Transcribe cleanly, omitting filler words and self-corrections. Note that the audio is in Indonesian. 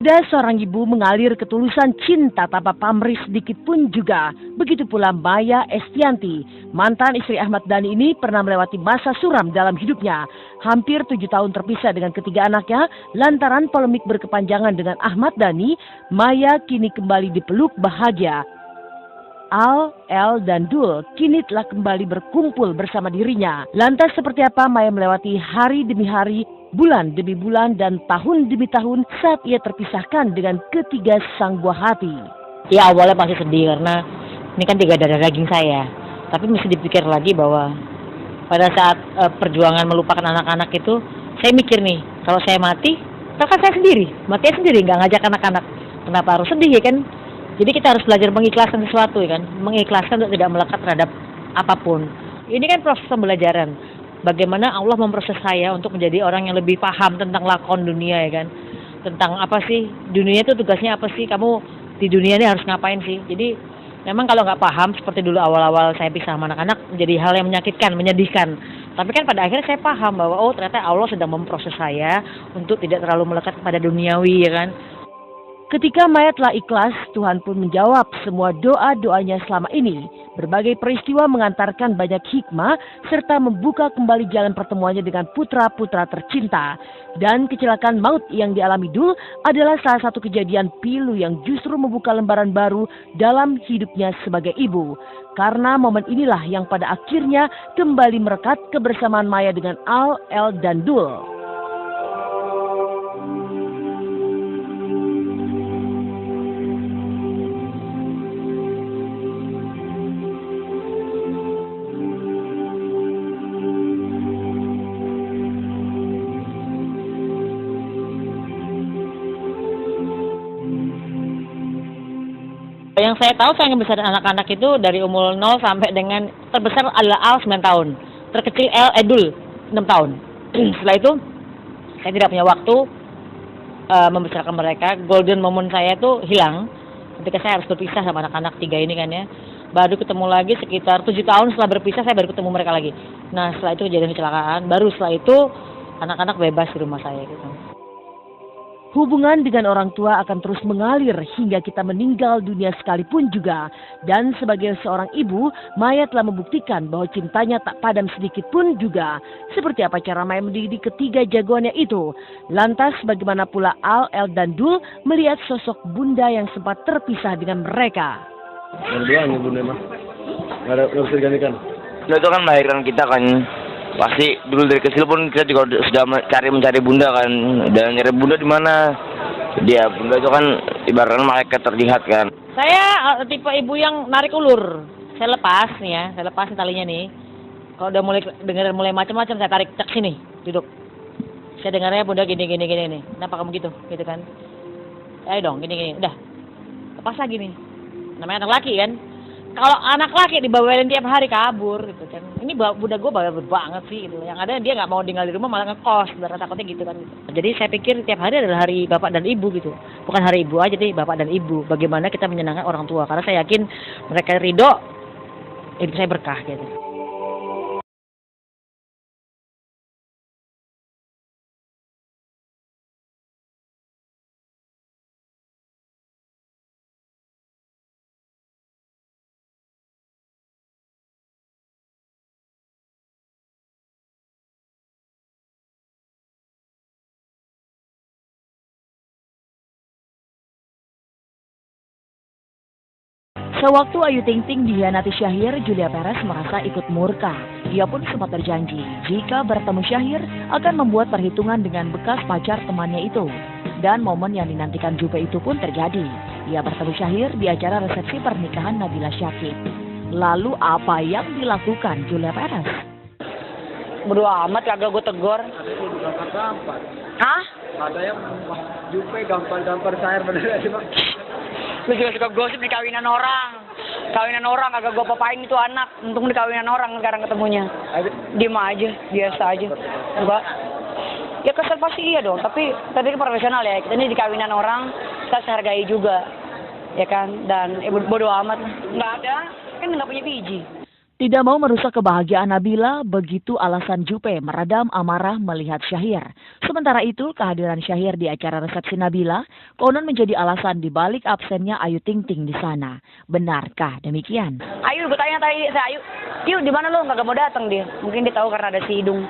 Ada seorang ibu mengalir ketulusan cinta tanpa pamrih sedikit pun juga. Begitu pula Maya Estianti, mantan istri Ahmad Dhani ini pernah melewati masa suram dalam hidupnya. Hampir 7 tahun terpisah dengan ketiga anaknya, lantaran polemik berkepanjangan dengan Ahmad Dhani, Maya kini kembali dipeluk bahagia. Al, El, dan Dul kini telah kembali berkumpul bersama dirinya. Lantas seperti apa Maya melewati hari demi hari, bulan demi bulan, dan tahun demi tahun saat ia terpisahkan dengan ketiga sang buah hati? Ya awalnya pasti sedih karena ini kan tiga darah daging saya. Tapi mesti dipikir lagi bahwa pada saat perjuangan melupakan anak-anak itu, saya mikir nih, kalau saya mati, kan saya sendiri, matinya sendiri, nggak ngajak anak-anak. Kenapa harus sedih ya kan? Jadi kita harus belajar mengikhlaskan sesuatu ya kan, mengikhlaskan untuk tidak melekat terhadap apapun. Ini kan proses pembelajaran. Bagaimana Allah memproses saya untuk menjadi orang yang lebih paham tentang lakon dunia ya kan. Tentang apa sih, dunia itu tugasnya apa sih, kamu di dunia ini harus ngapain sih. Jadi memang kalau nggak paham, seperti dulu awal-awal saya pisah sama anak-anak, menjadi hal yang menyakitkan, menyedihkan. Tapi kan pada akhirnya saya paham bahwa oh ternyata Allah sedang memproses saya untuk tidak terlalu melekat pada duniawi ya kan. Ketika Maya telah ikhlas, Tuhan pun menjawab semua doa-doanya selama ini. Berbagai peristiwa mengantarkan banyak hikmah serta membuka kembali jalan pertemuannya dengan putra-putra tercinta. Dan kecelakaan maut yang dialami Dul adalah salah satu kejadian pilu yang justru membuka lembaran baru dalam hidupnya sebagai ibu. Karena momen inilah yang pada akhirnya kembali merekat kebersamaan Maya dengan Al, El, dan Dul. Yang saya tahu saya ngebesarin anak-anak itu dari umur 0 sampai dengan terbesar adalah Al 9 tahun. Terkecil Edul 6 tahun. Setelah itu saya tidak punya waktu membesarkan mereka. Golden moment saya itu hilang ketika saya harus berpisah sama anak-anak tiga ini kan ya. Baru ketemu lagi sekitar 7 tahun setelah berpisah saya baru ketemu mereka lagi. Nah setelah itu kejadian kecelakaan. Baru setelah itu anak-anak bebas di rumah saya gitu. Hubungan dengan orang tua akan terus mengalir hingga kita meninggal dunia sekalipun juga. Dan sebagai seorang ibu, Maya telah membuktikan bahwa cintanya tak padam sedikit pun juga. Seperti apa cara Maya mendidik ketiga jagoannya itu? Lantas bagaimana pula Al, El, dan Dul melihat sosok bunda yang sempat terpisah dengan mereka? Berduanya bunda mah, nggak bisa digantikan. Nah, itu kan melahirkan kita kan. Pasti dulu dari kecil pun kita juga sudah mencari bunda kan, dan nyari bunda di mana? Dia bunda itu kan ibaratnya malaikat terlihat kan. Saya tipe ibu yang narik ulur. Saya lepas nih ya, saya lepas talinya nih. Kalau udah mulai dengar macam-macam saya tarik cek sini, duduk. Saya dengarnya bunda gini nih. Kenapa kamu gitu kan? Ayo dong gini, udah. Lepas lagi nih. Namanya anak laki kan. Kalau anak laki dibawain tiap hari kabur gitu kan. Ini bunda gue bawel banget sih gitu. Yang ada dia nggak mau tinggal di rumah malah ngekos. Takutnya gitu kan. Jadi saya pikir tiap hari adalah hari bapak dan ibu gitu. Bukan hari ibu aja deh, bapak dan ibu. Bagaimana kita menyenangkan orang tua. Karena saya yakin mereka ridho, hidup saya berkah gitu. Sewaktu Ayu Ting Ting dihianati Syahir, Julia Perez merasa ikut murka. Ia pun sempat berjanji jika bertemu Syahir akan membuat perhitungan dengan bekas pacar temannya itu. Dan momen yang dinantikan Jupe itu pun terjadi. Ia bertemu Syahir di acara resepsi pernikahan Nabila Syakieb. Lalu apa yang dilakukan Julia Perez? Bodo amat kagak gue tegor. Gampar. Hah? Ada yang Jupe gampar Syahir bener sih bang. Lu juga suka gosip di kawinan orang. Kawinan orang agak gue papain itu anak. Untung di kawinan orang sekarang ketemunya. Diem aja, biasa aja. Enggak. Ya kesel pasti iya dong. Tapi tadi profesional ya. Kita ini di kawinan orang, kita hargai juga. Ya kan? Dan bodo amat. Enggak ada. Kan enggak punya biji. Tidak mau merusak kebahagiaan Nabila, begitu alasan Jupe meredam amarah melihat Syahir. Sementara itu, kehadiran Syahir di acara resepsi Nabila konon menjadi alasan dibalik absennya Ayu Ting Ting di sana. Benarkah demikian? Ayu, gue tanya tadi, Ayu, di mana lo nggak mau datang dia? Mungkin dia tahu karena ada si Hidung.